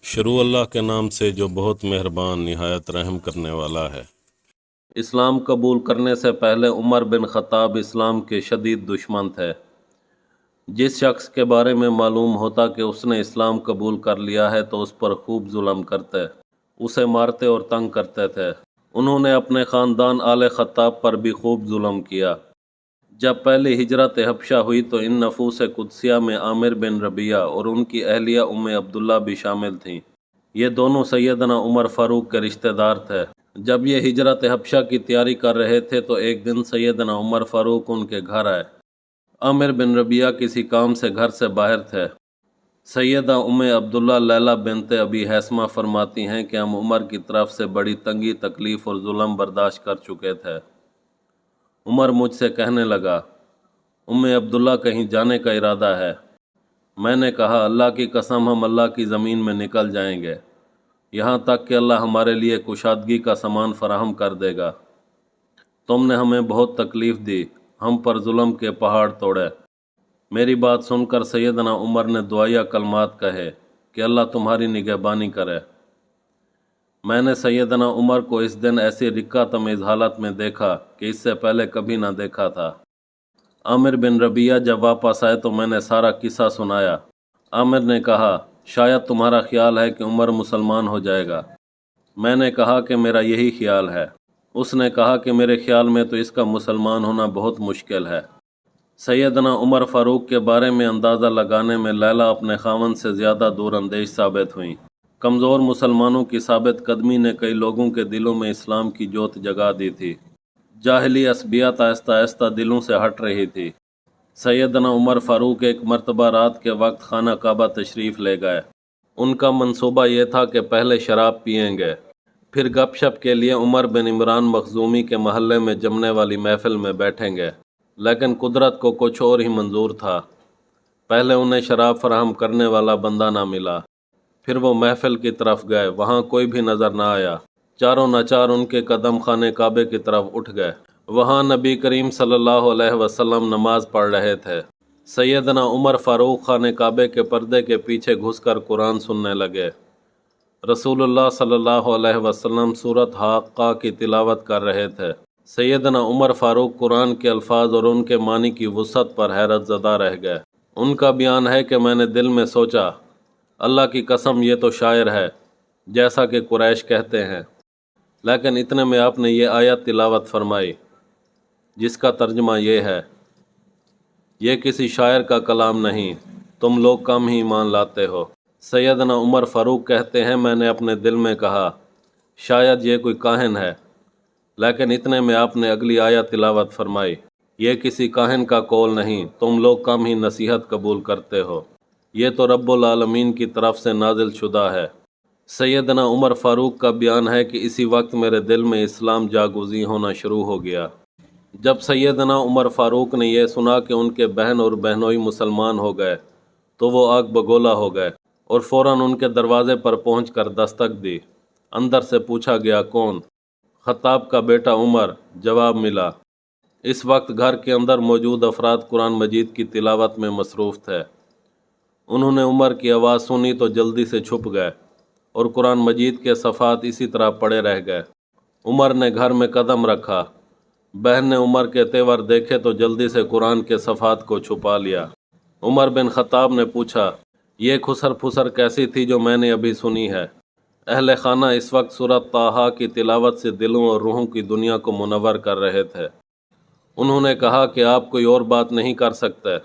شروع اللہ کے نام سے جو بہت مہربان نہایت رحم کرنے والا ہے۔ اسلام قبول کرنے سے پہلے عمر بن خطاب اسلام کے شدید دشمن تھے۔ جس شخص کے بارے میں معلوم ہوتا کہ اس نے اسلام قبول کر لیا ہے تو اس پر خوب ظلم کرتے، اسے مارتے اور تنگ کرتے تھے۔ انہوں نے اپنے خاندان آل خطاب پر بھی خوب ظلم کیا۔ جب پہلی ہجرت حبشہ ہوئی تو ان نفوس قدسیہ میں عامر بن ربیعہ اور ان کی اہلیہ عبداللہ بھی شامل تھیں۔ یہ دونوں سیدنا عمر فاروق کے رشتہ دار تھے۔ جب یہ ہجرت حبشہ کی تیاری کر رہے تھے تو ایک دن سیدنا عمر فاروق ان کے گھر آئے۔ عامر بن ربیعہ کسی کام سے گھر سے باہر تھے۔ سیدہ عبداللہ لیلہ بنت ابی حیثمہ فرماتی ہیں کہ ہم عمر کی طرف سے بڑی تنگی، تکلیف اور ظلم برداشت کر چکے تھے۔ عمر مجھ سے کہنے لگا، عبداللہ کہیں جانے کا ارادہ ہے؟ میں نے کہا، اللہ کی قسم ہم اللہ کی زمین میں نکل جائیں گے، یہاں تک کہ اللہ ہمارے لیے کشادگی کا سامان فراہم کر دے گا۔ تم نے ہمیں بہت تکلیف دی، ہم پر ظلم کے پہاڑ توڑے۔ میری بات سن کر سیدنا عمر نے دعائیہ کلمات کہے کہ اللہ تمہاری نگہبانی کرے۔ میں نے سیدنا عمر کو اس دن ایسی رقہ تمیز حالت میں دیکھا کہ اس سے پہلے کبھی نہ دیکھا تھا۔ عامر بن ربیعہ جب واپس آئے تو میں نے سارا قصہ سنایا۔ عامر نے کہا، شاید تمہارا خیال ہے کہ عمر مسلمان ہو جائے گا۔ میں نے کہا کہ میرا یہی خیال ہے۔ اس نے کہا کہ میرے خیال میں تو اس کا مسلمان ہونا بہت مشکل ہے۔ سیدنا عمر فاروق کے بارے میں اندازہ لگانے میں لیلہ اپنے خاوند سے زیادہ دور اندیش ثابت ہوئیں۔ کمزور مسلمانوں کی ثابت قدمی نے کئی لوگوں کے دلوں میں اسلام کی جوت جگا دی تھی۔ جاہلی عصبیت آہستہ آہستہ دلوں سے ہٹ رہی تھی۔ سیدنا عمر فاروق ایک مرتبہ رات کے وقت خانہ کعبہ تشریف لے گئے۔ ان کا منصوبہ یہ تھا کہ پہلے شراب پئیں گے، پھر گپ شپ کے لیے عمر بن عمران مخزومی کے محلے میں جمنے والی محفل میں بیٹھیں گے، لیکن قدرت کو کچھ اور ہی منظور تھا۔ پہلے انہیں شراب فراہم کرنے والا بندہ نہ ملا، پھر وہ محفل کی طرف گئے، وہاں کوئی بھی نظر نہ آیا۔ چاروں ناچار ان کے قدم خانہ کعبے کی طرف اٹھ گئے۔ وہاں نبی کریم صلی اللہ علیہ وسلم نماز پڑھ رہے تھے۔ سیدنا عمر فاروق خانہ کعبے کے پردے کے پیچھے گھس کر قرآن سننے لگے۔ رسول اللہ صلی اللہ علیہ وسلم سورۃ حاقہ کی تلاوت کر رہے تھے۔ سیدنا عمر فاروق قرآن کے الفاظ اور ان کے معنی کی وسعت پر حیرت زدہ رہ گئے۔ ان کا بیان ہے کہ میں نے دل میں سوچا، اللہ کی قسم یہ تو شاعر ہے، جیسا کہ قریش کہتے ہیں۔ لیکن اتنے میں آپ نے یہ آیت تلاوت فرمائی جس کا ترجمہ یہ ہے، یہ کسی شاعر کا کلام نہیں، تم لوگ کم ہی ایمان لاتے ہو۔ سیدنا عمر فاروق کہتے ہیں، میں نے اپنے دل میں کہا شاید یہ کوئی کاہن ہے، لیکن اتنے میں آپ نے اگلی آیت تلاوت فرمائی، یہ کسی کاہن کا قول نہیں، تم لوگ کم ہی نصیحت قبول کرتے ہو، یہ تو رب العالمین کی طرف سے نازل شدہ ہے۔ سیدنا عمر فاروق کا بیان ہے کہ اسی وقت میرے دل میں اسلام جاگزیں ہونا شروع ہو گیا۔ جب سیدنا عمر فاروق نے یہ سنا کہ ان کے بہن اور بہنوئی مسلمان ہو گئے تو وہ آگ بگولا ہو گئے اور فوراً ان کے دروازے پر پہنچ کر دستک دی۔ اندر سے پوچھا گیا، کون؟ خطاب کا بیٹا عمر، جواب ملا۔ اس وقت گھر کے اندر موجود افراد قرآن مجید کی تلاوت میں مصروف تھے۔ انہوں نے عمر کی آواز سنی تو جلدی سے چھپ گئے اور قرآن مجید کے صفحات اسی طرح پڑے رہ گئے۔ عمر نے گھر میں قدم رکھا۔ بہن نے عمر کے تیور دیکھے تو جلدی سے قرآن کے صفحات کو چھپا لیا۔ عمر بن خطاب نے پوچھا، یہ خسر پھسر کیسی تھی جو میں نے ابھی سنی ہے؟ اہل خانہ اس وقت سورۃ طٰہٰ کی تلاوت سے دلوں اور روحوں کی دنیا کو منور کر رہے تھے۔ انہوں نے کہا کہ آپ کوئی اور بات نہیں کر سکتے؟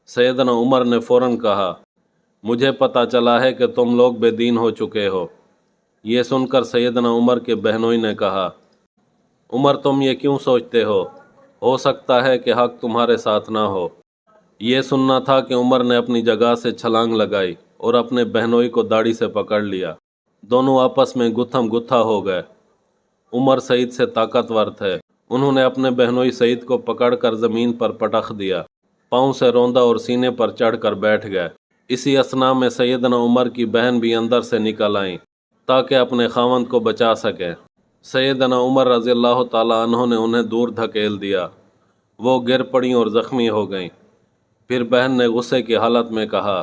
سیدنا عمر نے فوراً کہا، مجھے پتہ چلا ہے کہ تم لوگ بے دین ہو چکے ہو۔ یہ سن کر سیدنا عمر کے بہنوئی نے کہا، عمر تم یہ کیوں سوچتے ہو سکتا ہے کہ حق تمہارے ساتھ نہ ہو۔ یہ سننا تھا کہ عمر نے اپنی جگہ سے چھلانگ لگائی اور اپنے بہنوئی کو داڑھی سے پکڑ لیا۔ دونوں آپس میں گتھم گتھا ہو گئے۔ عمر سعید سے طاقتور تھے۔ انہوں نے اپنے بہنوئی سعید کو پکڑ کر زمین پر پٹخ دیا، پاؤں سے روندا اور سینے پر چڑھ کر بیٹھ گئے۔ اسی اثنا میں سیدنا عمر کی بہن بھی اندر سے نکل آئیں تاکہ اپنے خاوند کو بچا سکیں۔ سیدنا عمر رضی اللہ تعالیٰ عنہ نے انہیں دور دھکیل دیا۔ وہ گر پڑیں اور زخمی ہو گئیں۔ پھر بہن نے غصے کی حالت میں کہا،